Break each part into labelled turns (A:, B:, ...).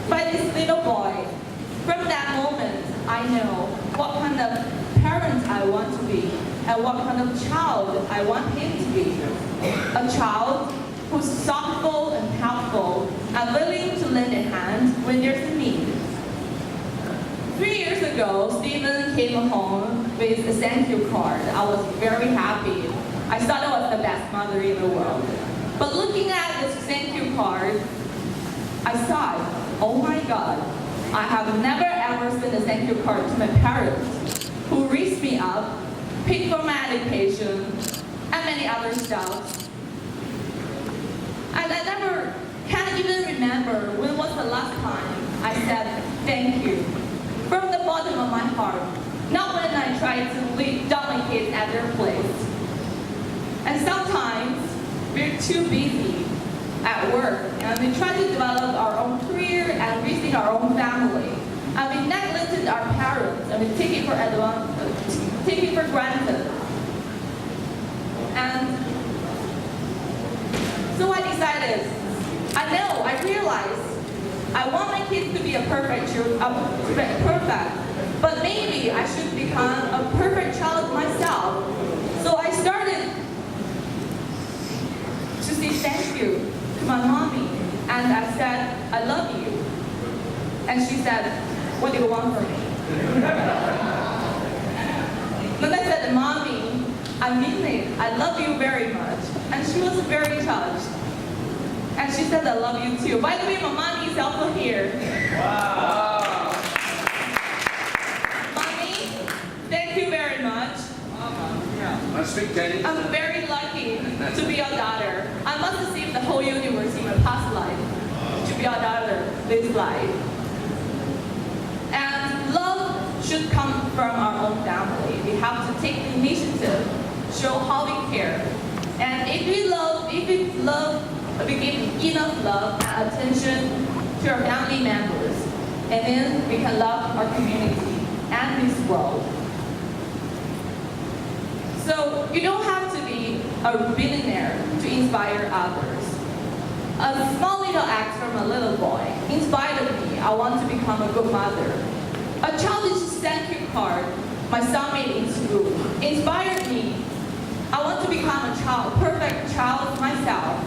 A: by this little boy. From that moment, I know what kind of parent I want to be and what kind of child I want him to be. A child who's thoughtful and helpful and willing to lend a hand when there's a need. 3 years ago, Stephen came home with a thank you card. I was very happy. I thought I was the best mother in the world. But looking at this thank you card, I thought, oh my God, I have never ever sent a thank you card to my parents who raised me up, paid for my education, and many other stuff. And I can't even remember when was the last time I said thank you from the bottom of my heart, not when I tried to dump my kids at their place. And sometimes we're too busy at work, and we try to develop our own career and raising our own family. And we neglected our parents, and we take it for granted. And so I decided, I realized, I want my kids to be a perfect, but maybe I should become a perfect child myself. So I started to say thank you to my mommy, and I said, I love you. And she said, what do you want from me? Then I said, Mommy, I mean it. I love you very much. And she was very touched. And she said, I love you too. By the way, my mommy is also here.
B: Wow.
A: Mommy, thank you very much. I'm very lucky to be your daughter. I must have seen the whole universe in my past life to be your daughter this life. And love should come from our own family. We have to take the initiative, show how we care. And if we give enough love and attention to our family members, and then we can love our community and this world. So you don't have to be a billionaire to inspire others. A small little act from a little boy inspired me. I want to become a good mother. A childish thank you card my son made in school inspired me. I want to become a perfect child myself.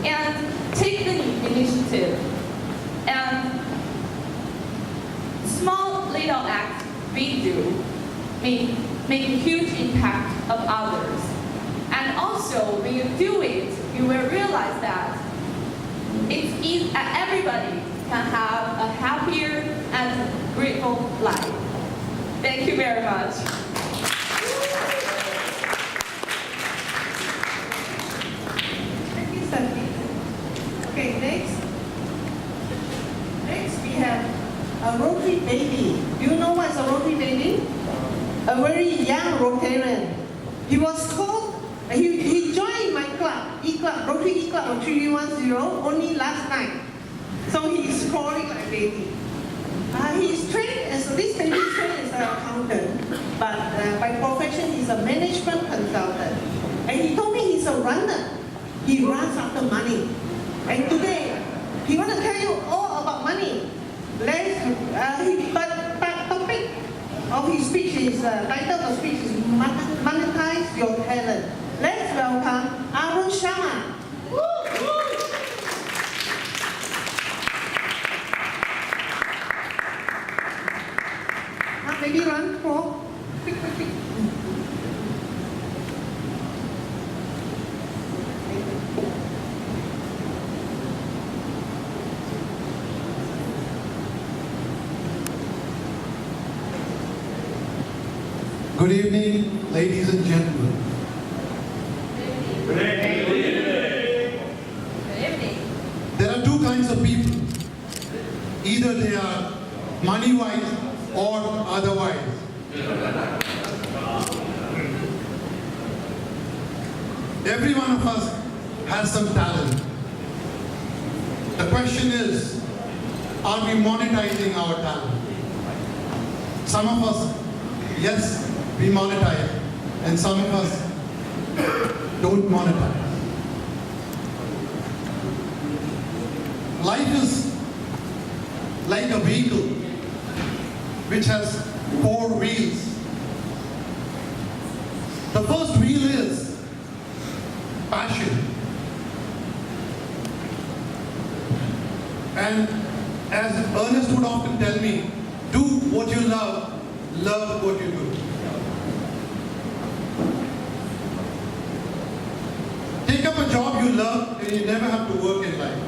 A: And take the initiative. And small little acts we do make a huge impact of others. And also, when you do it, you will realize that everybody can have a happier and grateful life. Thank you very much.
C: Thank you, Stephanie. Okay, next we have a Rotary baby. Do you know what's a Rotary baby? A very young Rotarian. He was called, he joined my club, Rotary E-Club 310, only last night. So he is crawling like a baby. He's trained this baby is trained as an accountant, but by profession he's a management consultant. And he told me he's a runner. He runs after money. And today, he wants to tell you all about money. But topic of his speech is, title of the speech is Monetize Your Talent. Let's welcome ArunSharma. Maybe run for quick.
D: Good evening, ladies and gentlemen.
B: Good evening.
A: Good evening.
D: There are two kinds of people. Either they are money-wise or otherwise. Every one of us has some talent. The question is, are we monetizing our talent? Some of us, yes, we monetize, and some of us don't monetize. Life is like a vehicle which has 4 wheels. The first wheel is passion. And as Ernest would often tell me, do what you love what you do. Take up a job you love and you never have to work in life.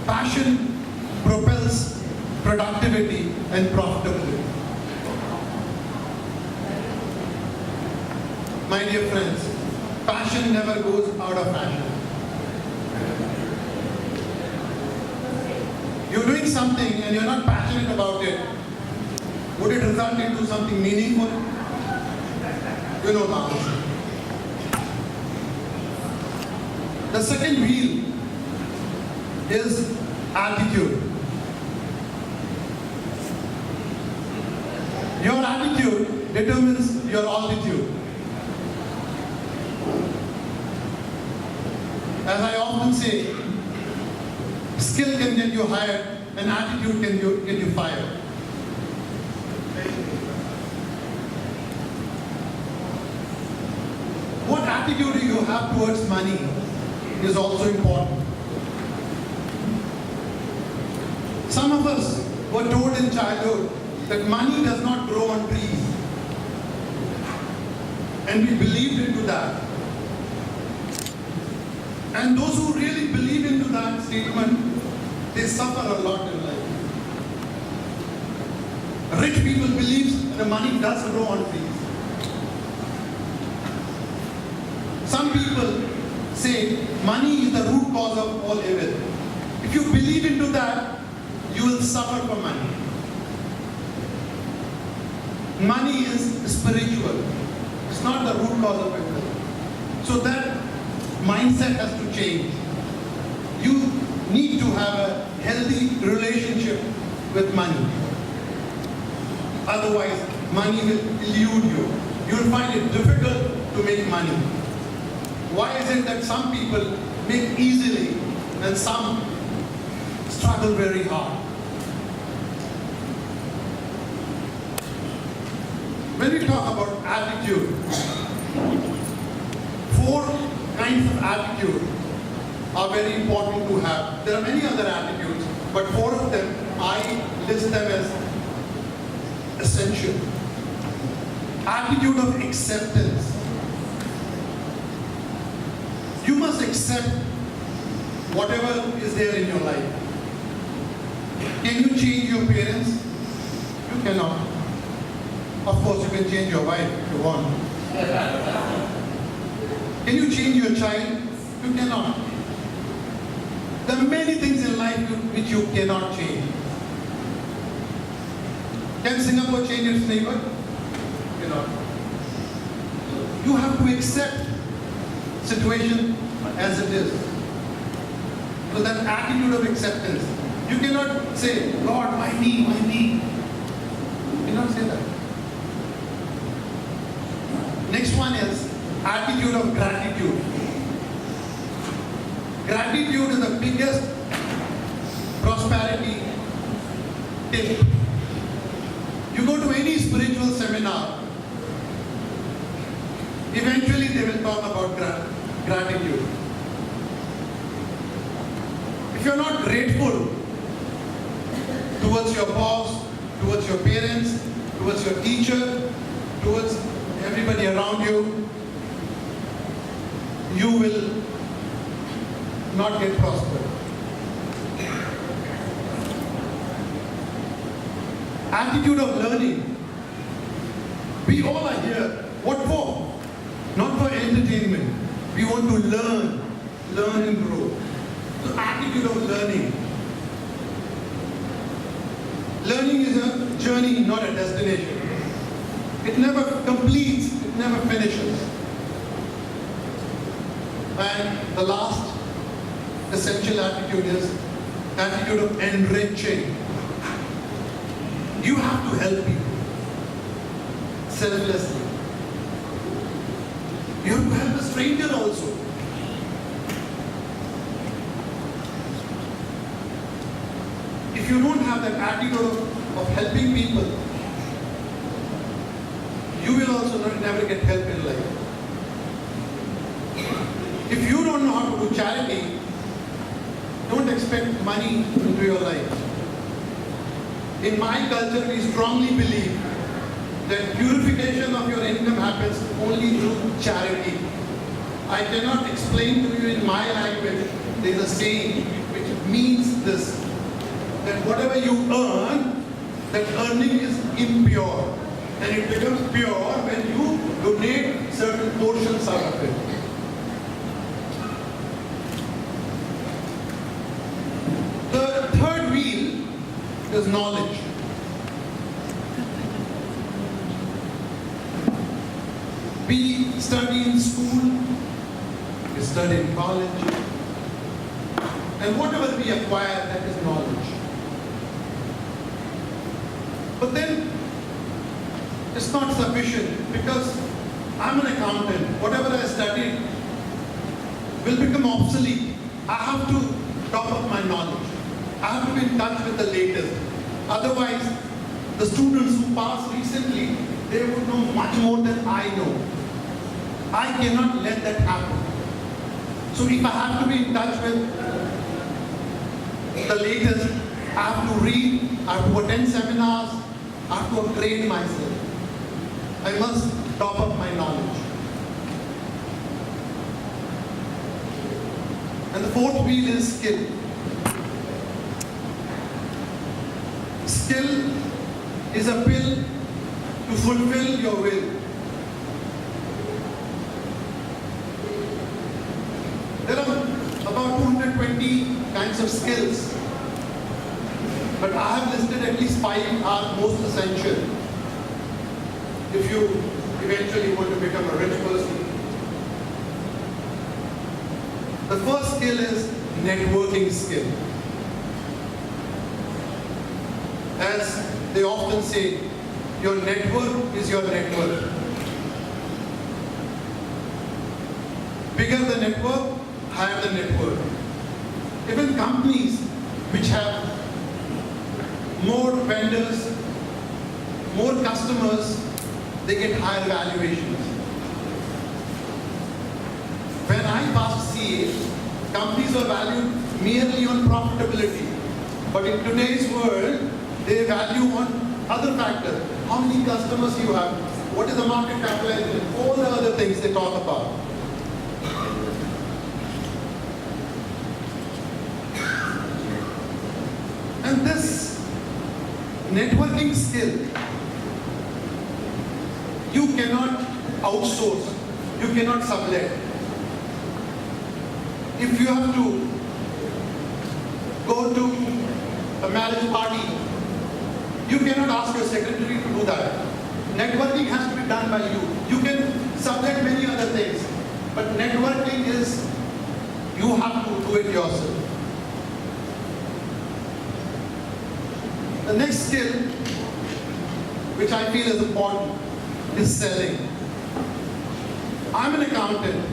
D: Passion propels productivity and profitability. My dear friends, passion never goes out of fashion. You're doing something and you're not passionate about it. Would it result into something meaningful? You know the answer. The second wheel is attitude. Your attitude determines your altitude. As I often say, skill can get you hired and attitude can get you fired. What attitude do you have towards money is also important. Some of us were told in childhood that money does not grow on trees. And we believed into that. And those who really believe into that statement, they suffer a lot in life. Rich people believe that money does grow on trees. Some people say money is the root cause of all evil. If you believe into that, you will suffer for money. Money is spiritual. It's not the root cause of evil. So that mindset has to change. You need to have a healthy relationship with money. Otherwise, money will elude you. You'll find it difficult to make money. Why is it that some people make easily and some struggle very hard? When we talk about attitude, 4 kinds of attitude are very important to have. There are many other attitudes, but 4 of them, I list them as essential. Attitude of acceptance. You must accept whatever is there in your life. Can you change your parents? You cannot. Of course, you can change your wife if you want. Can you change your child? You cannot. There are many things in life which you cannot change. Can Singapore change its neighbor? Cannot. You have to accept situation as it is. So that attitude of acceptance. You cannot say, Lord, why me, why me? You cannot say that. Next one is attitude of gratitude. Gratitude is the biggest prosperity tip. You go to any spiritual seminar, eventually they will talk about gratitude. If you're not grateful towards your boss, towards your parents, towards your teacher, towards everybody around you, you will not get prospered. Attitude of learning. We all are here. What for? Not for entertainment. We want to learn and grow. So attitude of learning. Learning is a journey, not a destination. It never completes, it never finishes. And the last essential attitude is attitude of enriching. You have to help people selflessly. You have to help a stranger also. if you don't have that attitude of helping people, you will also never get help in life. If you don't know how to do charity, don't expect money into your life. In my culture, we strongly believe that purification of your income happens only through charity. I cannot explain to you in my language. There is a saying which means this, that whatever you earn, that earning is impure. And it becomes pure when you donate certain portions out of it. The third wheel is knowledge. We study in school, we study in college, and whatever we acquire, that is knowledge. But then, it's not sufficient because I'm an accountant. Whatever I studied will become obsolete. I have to top up my knowledge. I have to be in touch with the latest. Otherwise, the students who passed recently, they would know much more than I know. I cannot let that happen. So if I have to be in touch with the latest, I have to read, I have to attend seminars, I have to upgrade myself. I must top up my knowledge. And the fourth wheel is skill. Skill is a pill to fulfill your will. There are about 220 kinds of skills, but I have listed at least 5 are most essential if you eventually want to become a rich person. The first skill is networking skill. As they often say, your network is your net worth. Bigger the network, higher the net worth. Even companies which have more vendors, more customers, they get higher valuations. When I passed CA, companies were valued merely on profitability. But in today's world, they value on other factors. How many customers you have, what is the market capitalization, all the other things they talk about. And this networking skill, you cannot outsource, you cannot sublet. If you have to go to a marriage party, you cannot ask your secretary to do that. Networking has to be done by you. You can sublet many other things, but networking is, you have to do it yourself. The next skill, which I feel is important, is selling. I'm an accountant.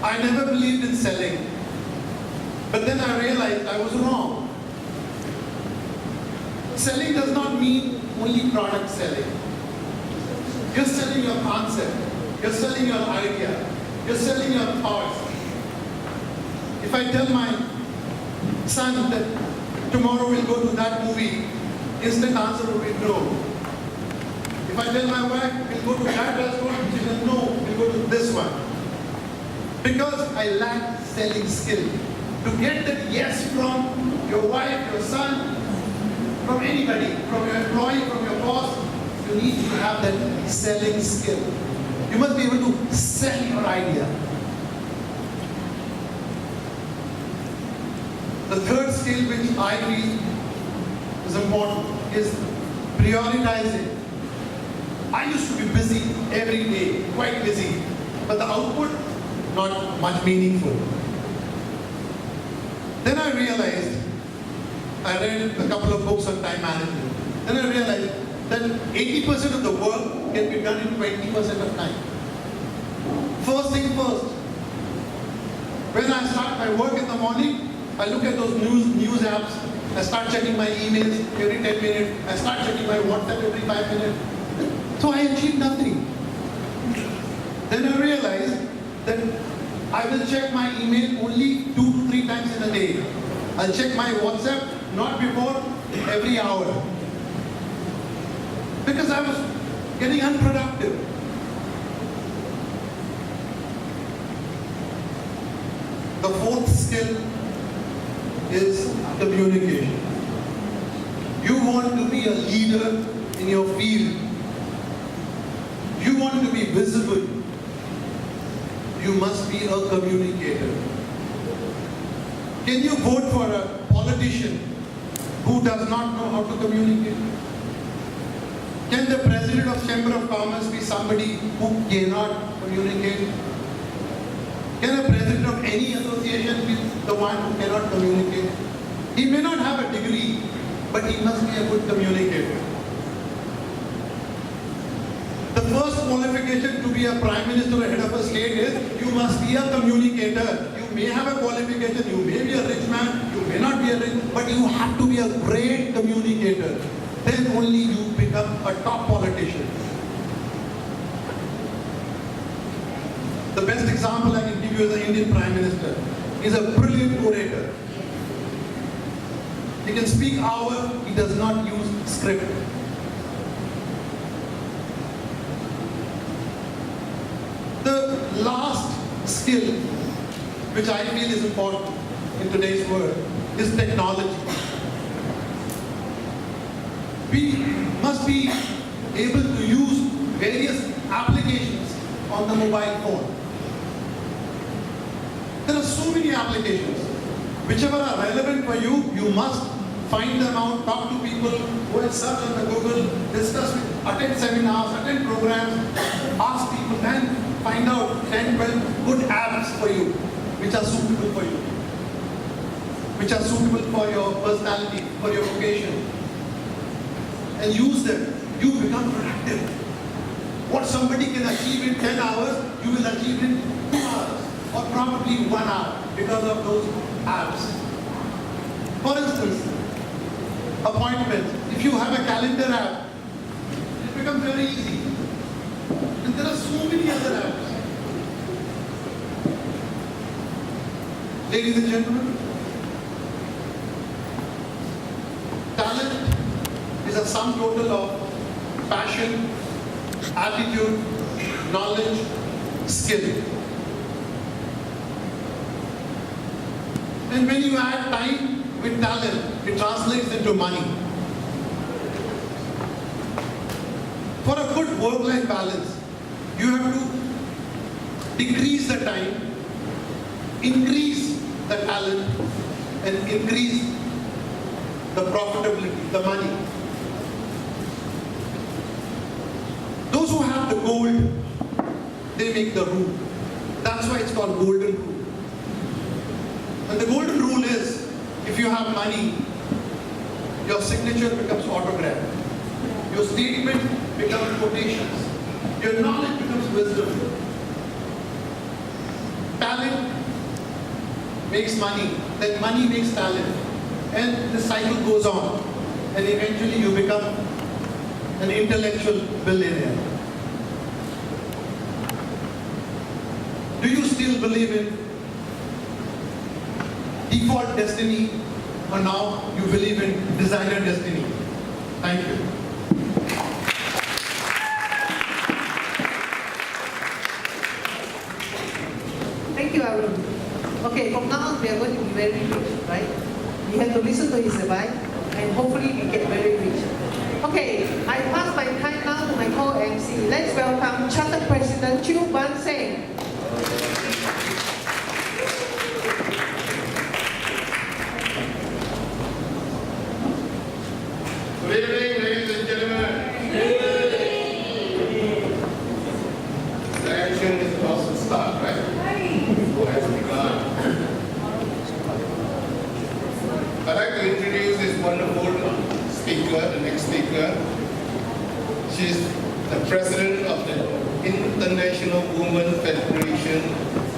D: I never believed in selling. But then I realized I was wrong. Selling does not mean only product selling. You're selling your concept. You're selling your idea. You're selling your thoughts. If I tell my son that tomorrow we'll go to that movie, instant answer will be no. If I tell my wife we'll go to that restaurant, she says no, we'll go to this one. Because I lack selling skill. To get that yes from your wife, your son, from anybody, from your employee, from your boss, you need to have that selling skill. You must be able to sell your idea. The third skill which I feel is important is prioritizing. I used to be busy every day, quite busy, but the output not much meaningful. Then I realized, I read a couple of books on time management. Then I realized that 80% of the work can be done in 20% of time. First thing first, when I start my work in the morning, I look at those news apps. I start checking my emails every 10 minutes. I start checking my WhatsApp every 5 minutes. So I achieve nothing. Then I realized that I will check my email only 2 to 3 times in a day. I'll check my WhatsApp not before every hour. Because I was getting unproductive. The fourth skill is communication. You want to be a leader in your field. You want to be visible. You must be a communicator. Can you vote for a politician who does not know how to communicate? Can the president of Chamber of Commerce be somebody who cannot communicate? Can a president of any association be the one who cannot communicate? He may not have a degree, but he must be a good communicator. The first qualification to be a prime minister or head of a state is you must be a communicator. You may have a qualification, you may be a rich man, you may not be a rich, but you have to be a great communicator. Then only you become a top politician. The best example I can give you is the Indian Prime Minister. He's a brilliant orator. He can speak hours, he does not use script. The last skill, which I feel is important in today's world, is technology. We must be able to use various applications on the mobile phone. There are so many applications. Whichever are relevant for you, you must find them out, talk to people, go and search on the Google, discuss, attend seminars, attend programs, ask people, and find out 10, 12 good apps for you, which are suitable for you, which are suitable for your personality, for your vocation. And use them. You become productive. What somebody can achieve in 10 hours, you will achieve in 2 hours, or probably 1 hour, because of those apps. For instance, appointments. If you have a calendar app, it becomes very easy. And there are so many other apps. Ladies and gentlemen, talent is a sum total of passion, attitude, knowledge, skill. And when you add time with talent, it translates into money. For a good work-life balance, you have to decrease the time, increase the talent, and increase the profitability, the money. Those who have the gold, they make the rule. That's why it's called golden rule. And the golden rule is, if you have money, your signature becomes autograph. Your statement becomes quotations. Your knowledge becomes wisdom. Talent makes money, then money makes talent. And the cycle goes on. And eventually you become an intellectual billionaire. Do you still believe in default destiny, or now you believe in designer destiny? Thank you.
C: Thank you, Arun. Okay, from now on we are going to be very rich, right? We have to listen to his advice and hopefully we get very rich. Okay, I pass my time now to my co-MC. Let's welcome Chartered President Chu Ban Seng.
B: Good evening, ladies and gentlemen. The action is about to start, right? Who has begun? I'd like to introduce this wonderful speaker, the next speaker. She's the president of the International Women Federation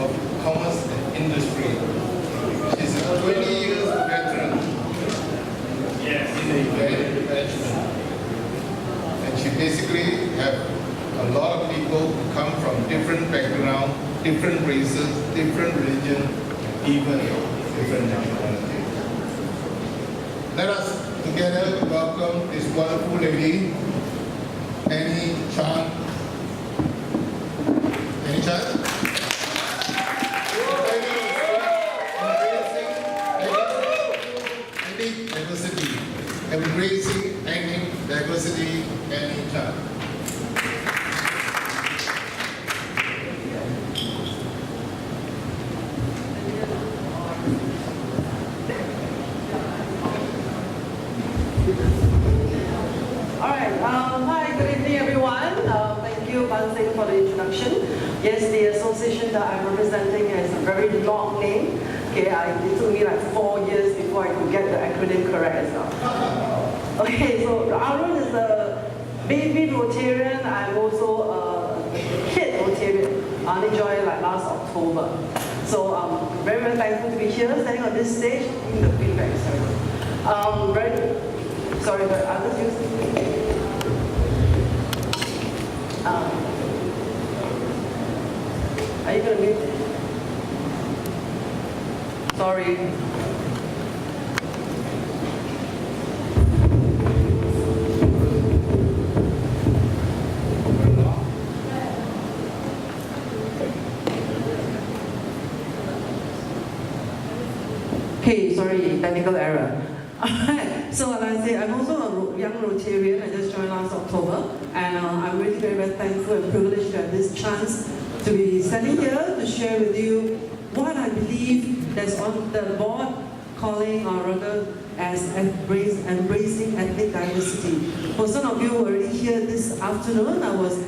B: of Commerce and Industry. She's a 20-year different races, different religion, even different nationality. Let us together welcome this wonderful lady, AnnieChanPt1. AnnieChanPt1. Embracing ethnic diversity, AnnieChanPt1.
C: Alright, hi, good evening everyone. Thank you, Bansing, for the introduction. Yes, the association that I'm representing is a very long name. Okay, it took me like 4 years before I could get the acronym correct as well. Okay, so Arun is a baby Rotarian. I'm also a kid Rotarian. I only joined like last October. So I'm very, very thankful to be here, standing on this stage, in the feedback. Sorry, but I'll just use are you going to mute? Sorry. Okay, sorry, technical error. So like I say, I'm also a young Rotarian. I just joined last October, and I'm really very, very thankful and privileged to have this chance to be standing here to share with you what I believe that's on the board calling or rather as embracing ethnic diversity. For some of you who are already here this afternoon, I was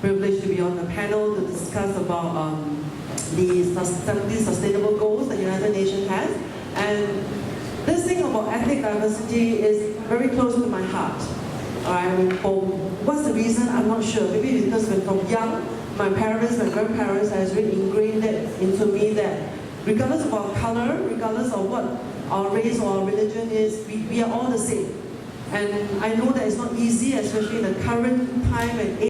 C: privileged to be on the panel to discuss about the 70 sustainable goals that the United Nations has. And this thing about ethnic diversity is very close to my heart. Alright, what's the reason? I'm not sure. Maybe because when from young, my parents, my grandparents has really ingrained it into me that regardless of our color, regardless of what our race or our religion is, we are all the same. And I know that it's not easy, especially in the current time and age.